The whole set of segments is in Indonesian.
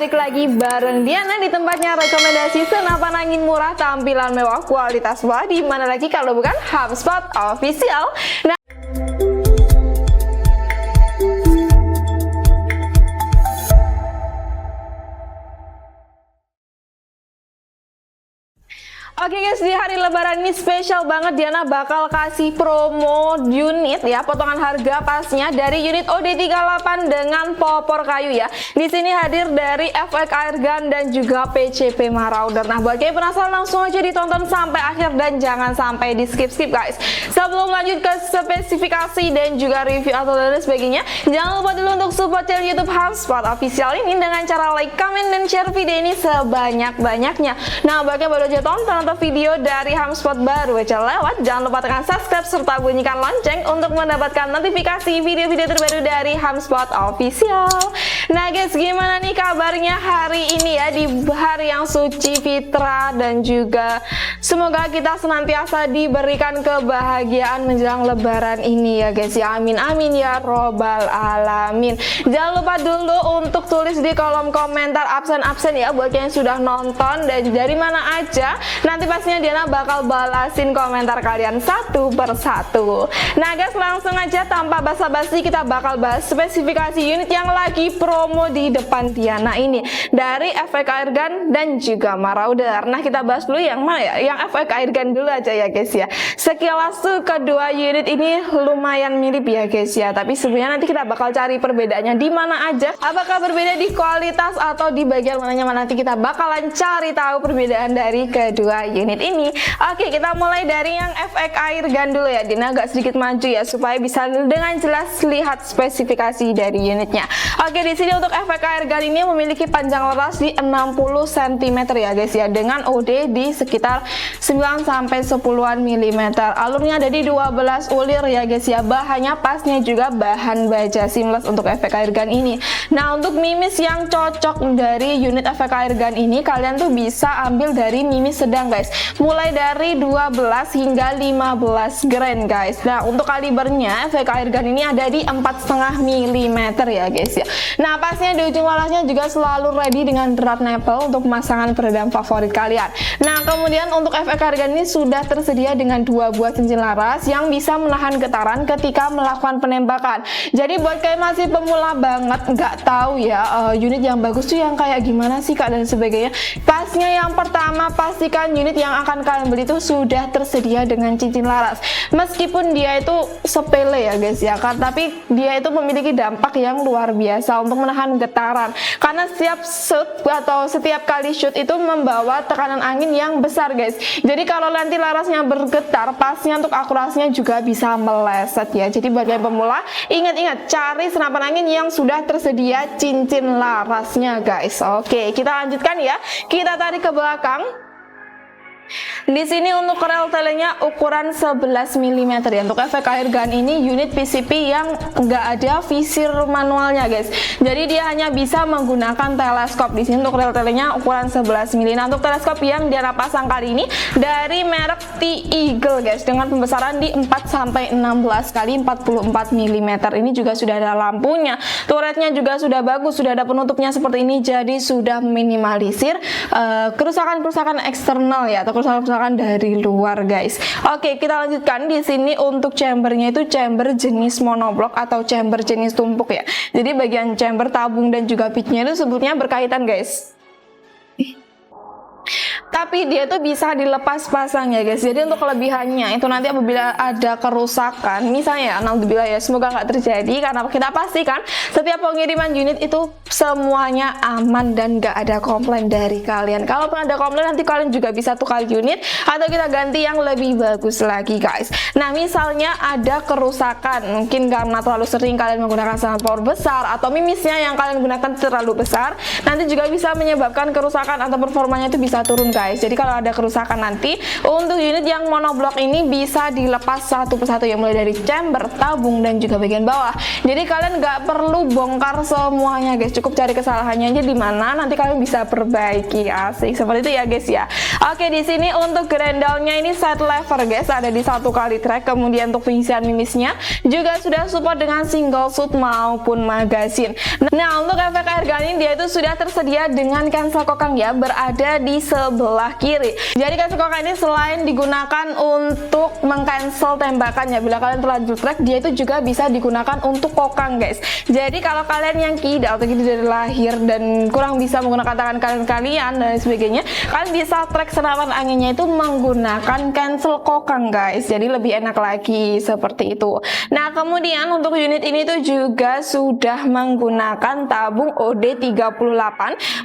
balik lagi bareng Diana di tempatnya rekomendasi senapan angin murah, tampilan mewah, kualitas wah, di mana lagi kalau bukan HubSpot Official. Nah, oke guys, di hari lebaran ini spesial banget Diana bakal kasih promo unit ya, potongan harga pasnya dari unit OD38 dengan popor kayu ya. Di sini hadir dari FX Airgun dan juga PCP Marauder. Nah, buat kalian penasaran langsung aja ditonton sampai akhir dan jangan sampai di skip-skip guys. Sebelum lanjut ke spesifikasi dan juga review atau dan sebagainya, jangan lupa dulu untuk support channel YouTube HubSpot Official ini dengan cara like, comment, dan share video ini sebanyak-banyaknya. Nah, buat kalian baru aja tonton atau video dari HubSpot baru aja lewat, jangan lupa tekan subscribe serta bunyikan lonceng untuk mendapatkan notifikasi video-video terbaru dari HubSpot Official. Nah guys, gimana nih kabarnya hari ini ya, di hari yang suci fitrah, dan juga semoga kita senantiasa diberikan kebahagiaan menjelang lebaran ini ya guys ya, amin amin ya robbal alamin. Jangan lupa dulu untuk tulis di kolom komentar absen-absen ya buat yang sudah nonton dan dari mana aja. Nanti pastinya Diana bakal balasin komentar kalian satu persatu. Nah guys, langsung aja tanpa basa-basi kita bakal bahas spesifikasi unit yang lagi promo di depan Diana ini dari FX Airgun dan juga Marauder. Nah, kita bahas dulu yang mana ya? Yang FX Airgun dulu aja ya guys ya. Sekilas tuh kedua unit ini lumayan mirip ya guys ya, tapi sebenarnya nanti kita bakal cari perbedaannya di mana aja. Apakah berbeda di kualitas atau di bagian mananya, nanti kita bakalan cari tahu perbedaan dari kedua unit ini. Oke, kita mulai dari yang FX Airgun dulu ya. Dina agak sedikit maju ya supaya bisa dengan jelas lihat spesifikasi dari unitnya. Oke, di sini untuk FX Airgun ini memiliki panjang leras di 60 cm ya guys ya, dengan OD di sekitar 9 sampai 10-an mm. Alurnya ada di 12 ulir ya guys ya. Bahannya pasnya juga bahan baja seamless untuk FX Airgun ini. Nah, untuk mimis yang cocok dari unit FX Airgun ini, kalian tuh bisa ambil dari mimis sedang guys, mulai dari 12 hingga 15 grain guys. Nah, untuk kalibernya FX Airgun ini ada di 4,5 mm ya guys ya. Nah, pasnya di ujung larasnya juga selalu ready dengan drat nipple untuk pemasangan peredam favorit kalian. Nah, kemudian untuk FX Airgun ini sudah tersedia dengan 2 buah cincin laras yang bisa menahan getaran ketika melakukan penembakan. Jadi buat kalian masih pemula banget, nggak tahu ya unit yang bagus tuh yang kayak gimana sih kak dan sebagainya, pasnya yang pertama pastikan unit yang akan kalian beli itu sudah tersedia dengan cincin laras. Meskipun dia itu sepele ya guys ya kan, tapi dia itu memiliki dampak yang luar biasa untuk menahan getaran, karena setiap shoot atau setiap kali shoot itu membawa tekanan angin yang besar guys. Jadi kalau nanti larasnya bergetar, pasnya untuk akurasinya juga bisa meleset ya. Jadi bagi pemula, ingat-ingat cari senapan angin yang sudah tersedia cincin larasnya guys. Oke, kita lanjutkan ya, kita tarik ke belakang. Di sini untuk rel telenya ukuran 11 mm ya. Untuk FX Airgun ini unit PCP yang nggak ada visir manualnya guys. Jadi dia hanya bisa menggunakan teleskop. Di sini untuk rel telenya ukuran 11 mm. Nah, untuk teleskop yang dia pasang kali ini dari merek T-Eagle guys, dengan pembesaran di 4 sampai 16 kali 44 mm. Ini juga sudah ada lampunya. Turretnya juga sudah bagus, sudah ada penutupnya seperti ini. Jadi sudah minimalisir kerusakan-kerusakan eksternal ya, atau kerusakan dari luar guys. Oke, kita lanjutkan. Di sini untuk chambernya itu chamber jenis monoblock atau chamber jenis tumpuk ya. Jadi bagian chamber tabung dan juga pitchnya itu sebetulnya berkaitan guys, tapi dia tuh bisa dilepas pasang ya guys. Jadi untuk kelebihannya itu nanti apabila ada kerusakan, misalnya alhamdulillah ya, semoga nggak terjadi, karena kita pastikan setiap pengiriman unit itu semuanya aman dan nggak ada komplain dari kalian. Kalaupun ada komplain, nanti kalian juga bisa tukar unit atau kita ganti yang lebih bagus lagi guys. Nah, misalnya ada kerusakan, mungkin karena terlalu sering kalian menggunakan senapan power besar atau mimisnya yang kalian gunakan terlalu besar, nanti juga bisa menyebabkan kerusakan atau performanya itu bisa turun guys. guys. Jadi kalau ada kerusakan nanti untuk unit yang monoblok ini bisa dilepas satu persatu ya, mulai dari chamber, tabung, dan juga bagian bawah. Jadi kalian nggak perlu bongkar semuanya guys, cukup cari kesalahannya aja di mana, nanti kalian bisa perbaiki. Asik seperti itu ya guys ya. Oke, di sini untuk grendalnya ini side lever guys, ada di 1 kali track. Kemudian untuk pengisian mimisnya juga sudah support dengan single shoot maupun magasin. Nah, untuk efek air gun ini dia itu sudah tersedia dengan cancel kokang ya, berada di sebelah kiri. Jadi cancel kokang ini selain digunakan untuk mengcancel tembakannya, bila kalian terlanjur track, dia itu juga bisa digunakan untuk kokang guys. Jadi kalau kalian yang kidal atau gitu dari lahir dan kurang bisa menggunakan tangan kalian dan sebagainya, kalian bisa track senapan anginnya itu menggunakan cancel kokang guys. Jadi lebih enak lagi seperti itu. Nah, kemudian untuk unit ini tuh juga sudah menggunakan tabung OD38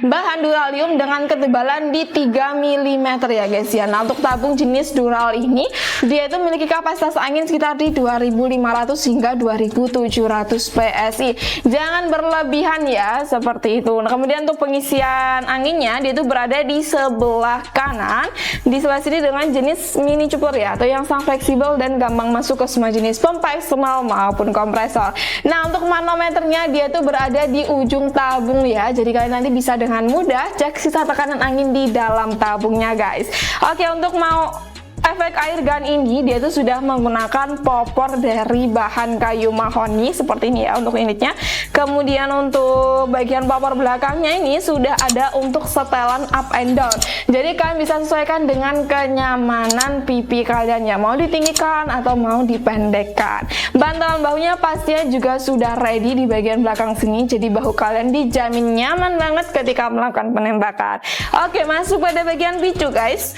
bahan duralium dengan ketebalan di 3 mm ya guys ya. Nah, untuk tabung jenis dural ini dia itu memiliki kapasitas angin sekitar di 2500 hingga 2700 PSI. Jangan berlebihan ya, seperti itu. Nah, kemudian untuk pengisian anginnya dia itu berada di sebelah kanan, di sebelah sini dengan jenis mini chopper ya, atau yang sangat fleksibel dan gampang masuk ke semua jenis pompa eksternal maupun kompresor. Nah, untuk manometernya dia itu berada di ujung tabung ya, jadi kalian nanti bisa dengan mudah cek sisa tekanan angin di dalam tabungnya guys. Oke, untuk mau efek air gun ini dia tuh sudah menggunakan popor dari bahan kayu mahoni seperti ini ya untuk unitnya. Kemudian untuk bagian popor belakangnya ini sudah ada untuk setelan up and down. Jadi kalian bisa sesuaikan dengan kenyamanan pipi kalian ya, mau ditinggikan atau mau dipendekkan. Bantalan bahunya pastinya juga sudah ready di bagian belakang sini, jadi bahu kalian dijamin nyaman banget ketika melakukan penembakan. Oke, masuk pada bagian picu guys.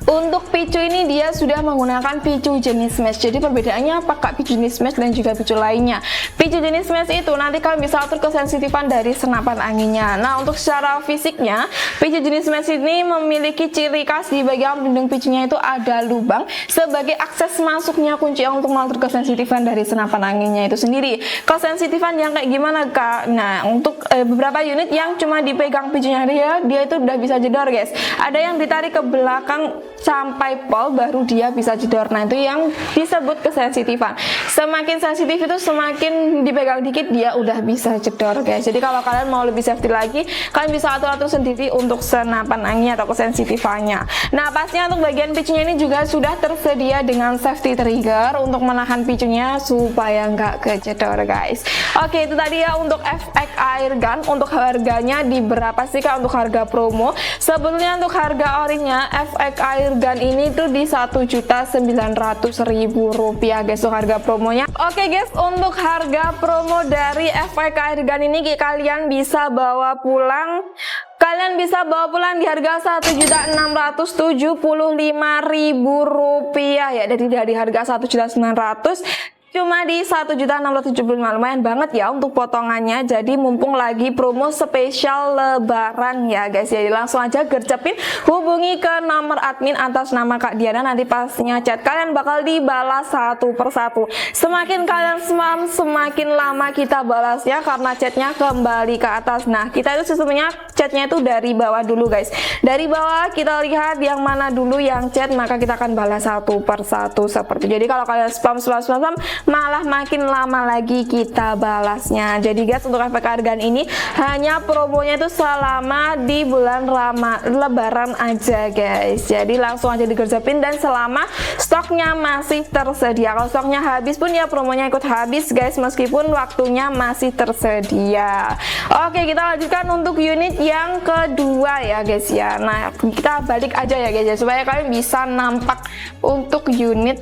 Untuk picu ini dia sudah menggunakan picu jenis mesh. Jadi perbedaannya apa kak picu jenis mesh dan juga picu lainnya? Picu jenis mesh itu nanti kalian bisa atur kesensitifan dari senapan anginnya. Nah, untuk secara fisiknya picu jenis mesh ini memiliki ciri khas di bagian pelindung picunya itu ada lubang sebagai akses masuknya kunci untuk mengatur kesensitifan dari senapan anginnya itu sendiri. Kesensitifan yang kayak gimana kak? Nah, untuk beberapa unit yang cuma dipegang picunya dia itu udah bisa jedor guys. Ada yang ditarik ke belakang sampai pol baru dia bisa jedor. Nah, itu yang disebut kesensitifan. Semakin sensitif itu semakin dipegang dikit dia udah bisa jedor guys. Jadi kalau kalian mau lebih safety lagi, kalian bisa atur-atur sendiri untuk senapan anginnya atau kesensitifannya. Nah, pastinya untuk bagian picunya ini juga sudah tersedia dengan safety trigger untuk menahan picunya supaya nggak kejedor guys. Oke, itu tadi ya untuk efek air gun. Untuk harganya di berapa sih kak untuk harga promo? Sebetulnya untuk harga orinya efek air gun ini tuh di Rp1.900.000 guys untuk harga promonya. Oke guys, untuk harga promo dari efek air gun ini kalian bisa bawa pulang di harga Rp1.675.000 ya, dari harga Rp1.900.000 cuma di Rp1.675.000. lumayan banget ya untuk potongannya. Jadi mumpung lagi promo spesial lebaran ya guys, jadi langsung aja gercepin, hubungi ke nomor admin atas nama Kak Diana, nanti pastinya chat kalian bakal dibalas satu persatu. Semakin kalian spam semakin lama kita balasnya karena chatnya kembali ke atas. Nah, kita itu sesungguhnya chatnya itu dari bawah dulu guys, dari bawah kita lihat yang mana dulu yang chat, maka kita akan balas satu persatu seperti. Jadi kalau kalian spam malah makin lama lagi kita balasnya. Jadi guys, untuk efek air gun ini hanya promonya itu selama di bulan lebaran aja guys. Jadi langsung aja digercepin dan selama stoknya masih tersedia. Kalau stoknya habis pun ya promonya ikut habis guys, meskipun waktunya masih tersedia. Oke, kita lanjutkan untuk unit yang kedua ya guys ya. Nah, kita balik aja ya guys ya, supaya kalian bisa nampak untuk unit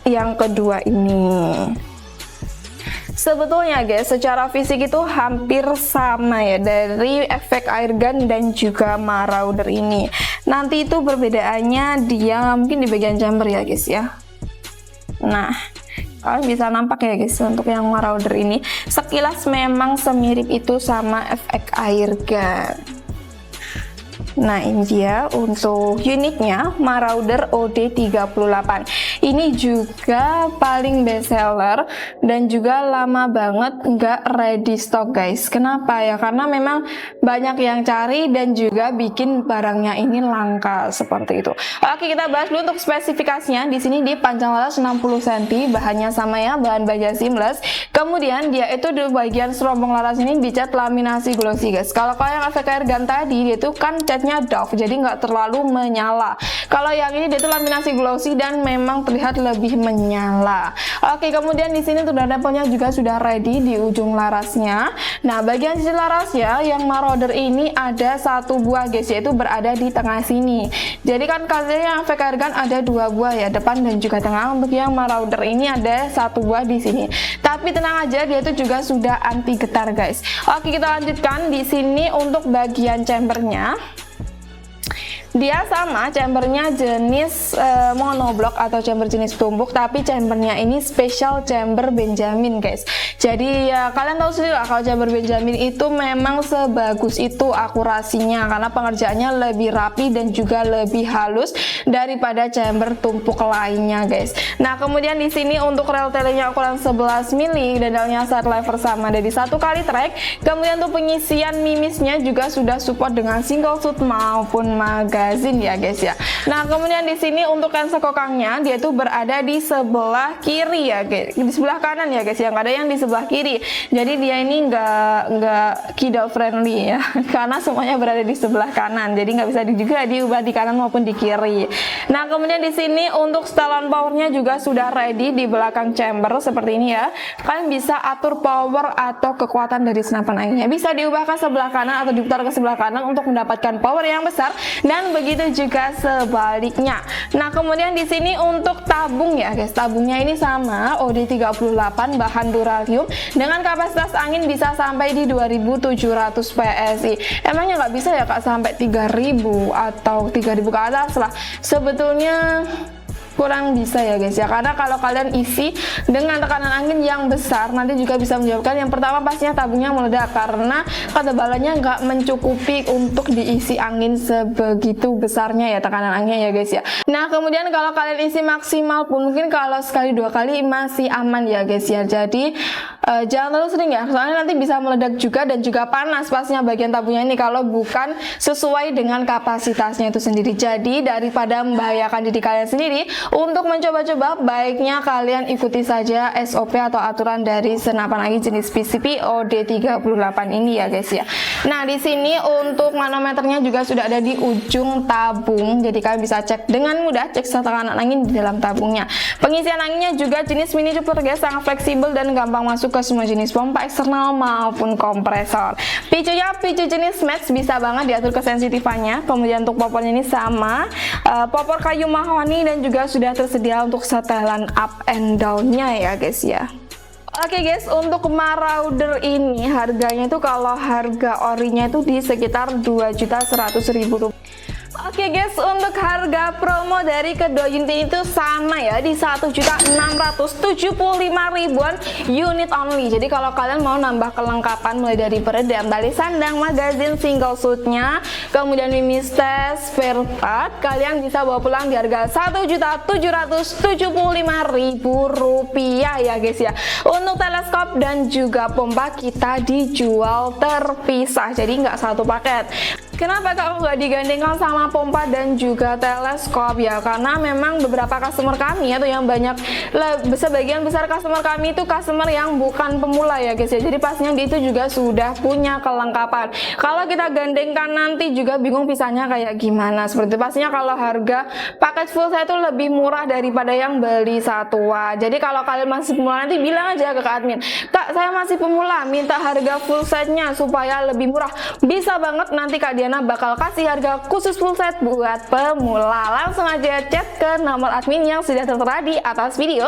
yang kedua ini. Sebetulnya guys, secara fisik itu hampir sama ya dari efek air gun dan juga Marauder ini. Nanti itu perbedaannya dia mungkin di bagian chamber ya guys ya. Nah, kalian bisa nampak ya guys, untuk yang Marauder ini sekilas memang semirip itu sama efek air gun. Nah ini dia untuk unitnya Marauder OD38. Ini juga paling best seller dan juga lama banget nggak ready stock guys. Kenapa ya? Karena memang banyak yang cari dan juga bikin barangnya ini langka seperti itu. Oke, kita bahas dulu untuk spesifikasinya. Di sini di panjang laras 60 cm, bahannya sama ya, bahan baja seamless. Kemudian dia itu di bagian serombong laras ini dicat laminasi glossy guys. Kalau yang efek air gun tadi dia itu kan catnya doff, jadi nggak terlalu menyala. Kalau yang ini dia itu laminasi glossy dan memang terlihat lebih menyala. Oke, kemudian di sini tuh nempelnya juga sudah ready di ujung larasnya. Nah, bagian sisi larasnya yang Marauder ini ada satu buah guys, yaitu berada di tengah sini. Jadi kan kasusnya yang efek air gun ada dua buah ya, depan dan juga tengah. Untuk yang Marauder ini ada satu buah di sini. Tapi tenang aja, dia itu juga sudah anti getar guys. Oke, kita lanjutkan di sini untuk bagian chambernya. Dia sama, chambernya jenis monoblock atau chamber jenis tumbuk, tapi chambernya ini special chamber Benjamin guys. Jadi ya kalian tahu sendiri lah kalau chamber Benjamin itu memang sebagus itu akurasinya, karena pengerjaannya lebih rapi dan juga lebih halus daripada chamber tumpuk lainnya guys. Nah kemudian di sini untuk rel telenya ukuran 11 mili, dadalnya side lever sama dari 1 kali track. Kemudian untuk pengisian mimisnya juga sudah support dengan single shoot maupun magazine ya guys ya. Nah kemudian di sini untuk cancel kokangnya dia tuh berada di sebelah kiri ya guys, di sebelah kanan ya guys, yang ada yang di sebelah kiri. Jadi dia ini nggak kidal friendly ya, karena semuanya berada di sebelah kanan. Jadi nggak bisa juga diubah di kanan maupun di kiri. Nah kemudian di sini untuk setelan powernya juga sudah ready di belakang chamber seperti ini ya. Kalian bisa atur power atau kekuatan dari senapan anginnya. Bisa diubah ke sebelah kanan atau diputar ke sebelah kanan untuk mendapatkan power yang besar, dan begitu juga sebaliknya. Nah kemudian di sini untuk tabung ya guys, tabungnya ini sama OD38 bahan duralium dengan kapasitas angin bisa sampai di 2700 PSI. Emangnya nggak bisa ya kak sampai 3000 atau 3000 ke atas lah? Sebetulnya kurang bisa ya guys ya, karena kalau kalian isi dengan tekanan angin yang besar nanti juga bisa menyebabkan yang pertama pastinya tabungnya meledak karena ketebalannya nggak mencukupi untuk diisi angin sebegitu besarnya ya tekanan anginnya ya guys ya. Nah kemudian kalau kalian isi maksimal pun mungkin kalau sekali dua kali masih aman ya guys ya. Jadi jangan terlalu sering ya, soalnya nanti bisa meledak juga dan juga panas pastinya bagian tabungnya ini kalau bukan sesuai dengan kapasitasnya itu sendiri. Jadi daripada membahayakan diri kalian sendiri, untuk mencoba-coba baiknya kalian ikuti saja SOP atau aturan dari senapan angin jenis PCP OD38 ini ya guys ya. Nah di sini untuk manometernya juga sudah ada di ujung tabung, jadi kalian bisa cek dengan mudah, cek tekanan angin di dalam tabungnya. Pengisian anginnya juga jenis mini chopper guys, sangat fleksibel dan gampang masuk ke semua jenis pompa eksternal maupun kompresor. Picunya picu jenis match, bisa banget diatur kesensitifannya. Kemudian untuk popornya ini sama, popor kayu mahoni dan juga sudah tersedia untuk setelan up and down-nya ya guys ya. Oke guys, untuk Marauder ini harganya itu kalau harga orinya itu di sekitar 2.100.000 rupiah. Oke guys, untuk harga promo dari kedua unit itu sama ya, di 1.675.000-an unit only. Jadi kalau kalian mau nambah kelengkapan mulai dari peredam, tali sandang, magazine, single shootnya, kemudian mimis tes, spare part, kalian bisa bawa pulang di harga 1.775.000 rupiah ya guys ya. Untuk teleskop dan juga pompa kita dijual terpisah, jadi nggak satu paket. Kenapa kok nggak digandengkan sama pompa dan juga teleskop ya? Karena memang beberapa customer kami atau yang banyak, sebagian besar customer kami itu customer yang bukan pemula ya guys ya. Jadi pastinya dia itu juga sudah punya kelengkapan. Kalau kita gandengkan nanti juga bingung pisahnya kayak gimana. Seperti pastinya kalau harga paket full saya itu lebih murah daripada yang beli satuan. Jadi kalau kalian masih pemula nanti bilang aja ke admin, Kak saya masih pemula minta harga full setnya supaya lebih murah. Bisa banget, nanti Kak Diana bakal kasih harga khusus full set buat pemula. Langsung aja chat ke nomor admin yang sudah tertera di atas video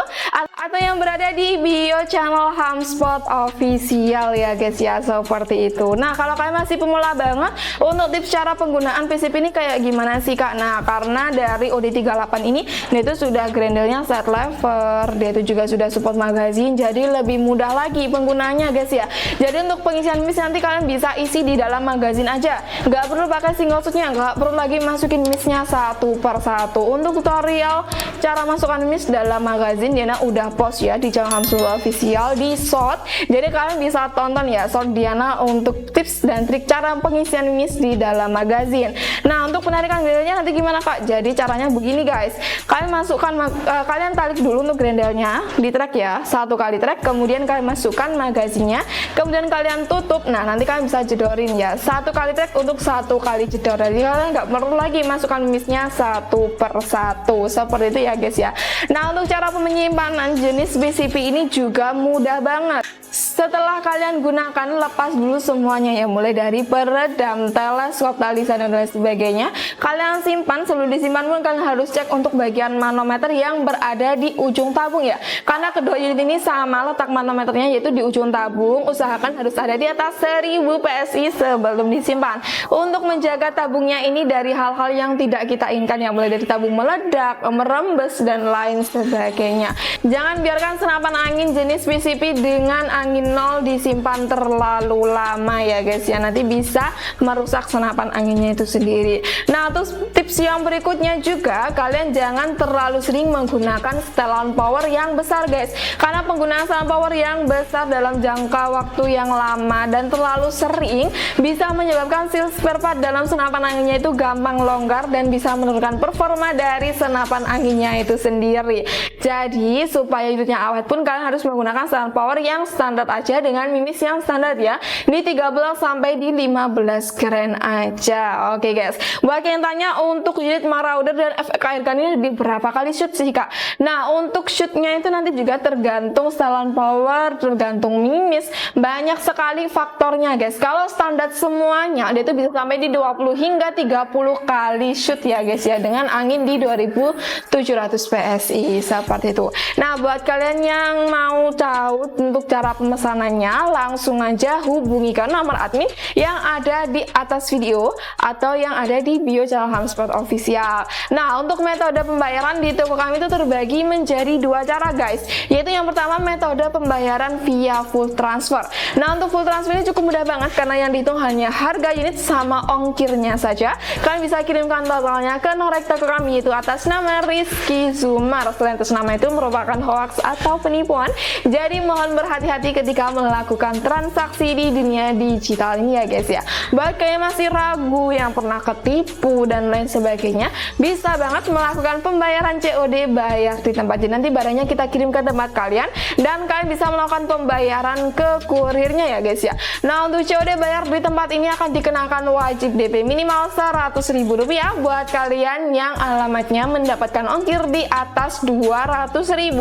atau yang berada di bio channel Hamspot Official ya guys ya, seperti itu. Nah kalau kalian masih pemula banget, untuk tips cara penggunaan PCP ini kayak gimana sih Kak? Nah karena dari OD38 ini dia itu sudah grendelnya side lever, dia itu juga sudah support magazine, jadi lebih mudah lagi penggunaannya guys ya. Jadi untuk pengisian mimis nanti kalian bisa isi di dalam magazine aja, nggak perlu pakai single shootnya, nggak perlu lagi masukin misnya satu per satu. Untuk tutorial cara masukkan mis dalam magazin, Diana udah post ya di channel Hamsul Official di short, jadi kalian bisa tonton ya short Diana untuk tips dan trik cara pengisian mis di dalam magazin. Nah, untuk penarikan grendelnya nanti gimana kak? Jadi caranya begini guys, kalian masukkan kalian tarik dulu untuk grendelnya di track ya, 1 kali track, kemudian kalian masukkan magazinnya, kemudian kalian tutup. Nah, nanti kalian bisa jedorin ya, 1 kali track untuk 1 kali jedor, jadi kalian nggak perlu lagi masukkan misnya satu per satu seperti itu ya guys ya. Nah, untuk cara penyimpanan jenis PCP ini juga mudah banget. Setelah kalian gunakan, lepas dulu semuanya ya, mulai dari peredam, teleskop, talisan dan lain sebagainya. Kalian simpan, sebelum disimpan pun kalian harus cek untuk bagian manometer yang berada di ujung tabung ya, karena kedua unit ini sama letak manometernya yaitu di ujung tabung. Usahakan harus ada di atas 1000 PSI sebelum disimpan untuk menjaga tabungnya ini dari hal-hal yang tidak kita inginkan ya, mulai dari tabung meledak, merembes dan lain sebagainya. Jangan biarkan senapan angin jenis PCP dengan angin nol disimpan terlalu lama ya guys ya, nanti bisa merusak senapan anginnya itu sendiri. Nah, terus tips yang berikutnya juga, kalian jangan terlalu sering menggunakan setelan power yang besar guys, karena penggunaan setelan power yang besar dalam jangka waktu yang lama dan terlalu sering bisa menyebabkan seal spare part dalam senapan anginnya itu gampang longgar dan bisa menurunkan performa dari senapan anginnya itu sendiri. Jadi supaya unitnya awet pun kalian harus menggunakan setelan power yang standar aja dengan mimis yang standar ya, di 13 sampai di 15 grain aja. Oke guys, buat yang tanya untuk unit Marauder dan efek air gun ini di berapa kali shoot sih kak? Nah, untuk shootnya itu nanti juga tergantung setelan power, tergantung mimis, banyak sekali faktornya guys. Kalau standar semuanya dia itu bisa sampai di 20 hingga 30 kali shoot ya guys ya, dengan angin di 2700 PSI seperti itu. Nah, buat kalian yang mau tahu untuk cara pemesanannya, langsung aja hubungi ke nomor admin yang ada di atas video atau yang ada di bio channel Hamsport Official. Nah, untuk metode pembayaran di toko kami itu terbagi menjadi 2 cara guys, yaitu yang pertama metode pembayaran via full transfer. Nah, untuk full transfer ini cukup mudah banget karena yang dihitung hanya harga unit sama ongkirnya saja. Kalian bisa kirimkan totalnya ke nomor toko kami yaitu atas nama Rizky Zumar. Selain atas nama itu merupakan hoax atau penipuan, jadi mohon berhati-hati ketika melakukan transaksi di dunia digital ini ya guys ya. Buat kalian masih ragu, yang pernah ketipu dan lain sebagainya, bisa banget melakukan pembayaran COD, bayar di tempat. Jadi nanti barangnya kita kirim ke tempat kalian dan kalian bisa melakukan pembayaran ke kurirnya ya guys ya. Nah, untuk COD bayar di tempat ini akan dikenakan wajib DP minimal Rp100.000 buat kalian yang alamatnya mendapatkan ongkir di atas Rp200.000.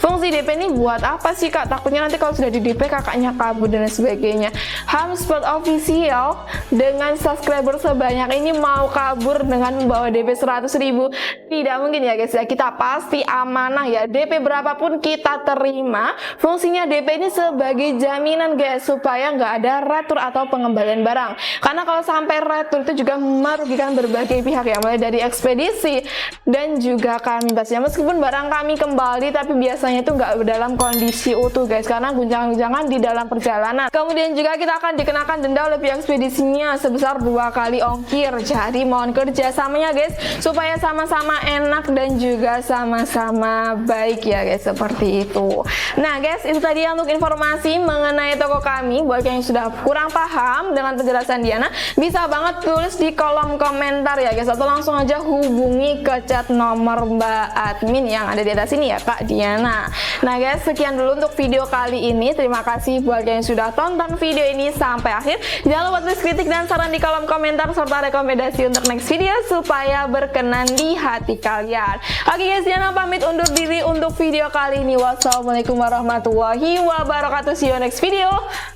Fungsi DP ini buat apa sih kak? Takutnya nanti kalau sudah di DP kakaknya kabur dan sebagainya. Hamsport Official dengan subscriber sebanyak ini mau kabur dengan membawa DP 100.000? Tidak mungkin ya guys ya, kita pasti amanah ya, DP berapapun kita terima. Fungsinya DP ini sebagai jaminan guys, supaya nggak ada retur atau pengembalian barang, karena kalau sampai retur itu juga merugikan berbagai pihak ya, mulai dari ekspedisi dan juga kami pastinya. Meskipun barang kami kembali, tapi biasanya itu nggak dalam kondisi utuh guys, karena guncangan-guncangan di dalam perjalanan. Kemudian juga kita akan dikenakan denda oleh pihak ekspedisinya sebesar 2 kali ongkir. Jadi mohon kerjasamanya guys, supaya sama-sama enak dan juga sama-sama baik ya guys, seperti itu. Nah guys, itu tadi untuk informasi mengenai toko kami. Buat yang sudah kurang paham dengan penjelasan Diana, bisa banget tulis di kolom komentar ya guys, atau langsung aja hubungi ke chat nomor Mbak Admin yang ada di atas ini ya Kak Diana. Nah guys, sekian dulu untuk video kali ini. Terima kasih buat yang sudah tonton video ini sampai akhir. Jangan lupa tulis kritik dan saran di kolom komentar serta rekomendasi untuk next video supaya berkenan di hati kalian. Oke guys, Diana pamit undur diri untuk video kali ini. Wassalamualaikum warahmatullahi wabarakatuh. See you next video.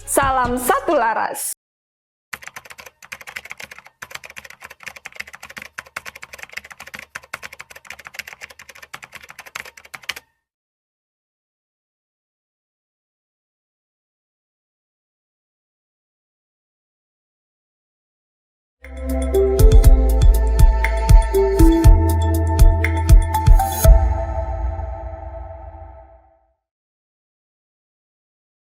Salam satu laras.